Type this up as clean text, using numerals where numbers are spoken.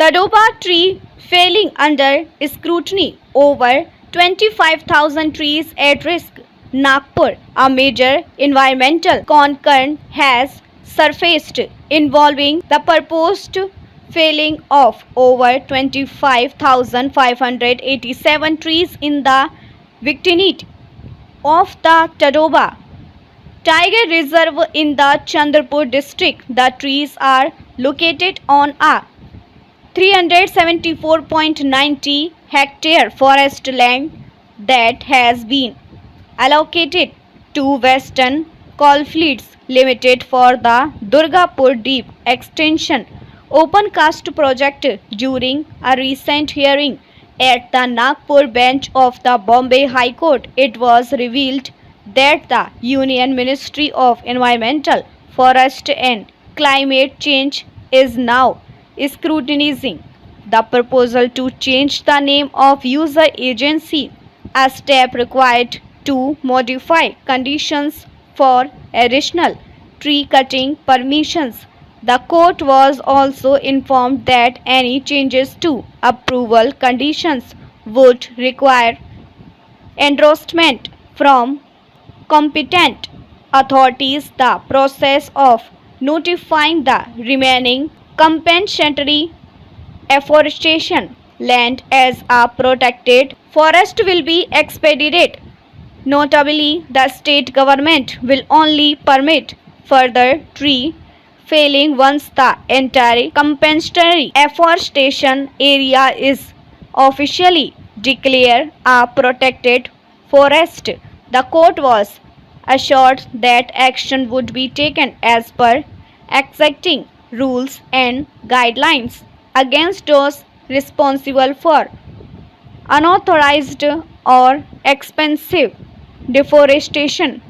Tadoba tree falling under scrutiny. Over 25,000 trees at risk. Nagpur, a major environmental concern has surfaced involving the proposed felling of over 25,587 trees in the vicinity of the Tadoba Tiger Reserve in the Chandrapur district. The trees are located on a 374.90 hectare forest land that has been allocated to Western Coalfields Limited for the Durgapur Deep Extension Open Cast project. During a recent hearing at the Nagpur bench of the Bombay High Court, it was revealed that the Union Ministry of Environmental, Forest and Climate Change is now scrutinizing the proposal to change the name of user agency, a step required to modify conditions for additional tree cutting permissions. The court was also informed that any changes to approval conditions would require endorsement from competent authorities. The process of notifying the remaining compensatory afforestation land as a protected forest will be expedited. Notably, the state government will only permit further tree felling once the entire compensatory afforestation area is officially declared a protected forest. The court was assured that action would be taken as per exacting rules and guidelines against those responsible for unauthorized or expensive deforestation.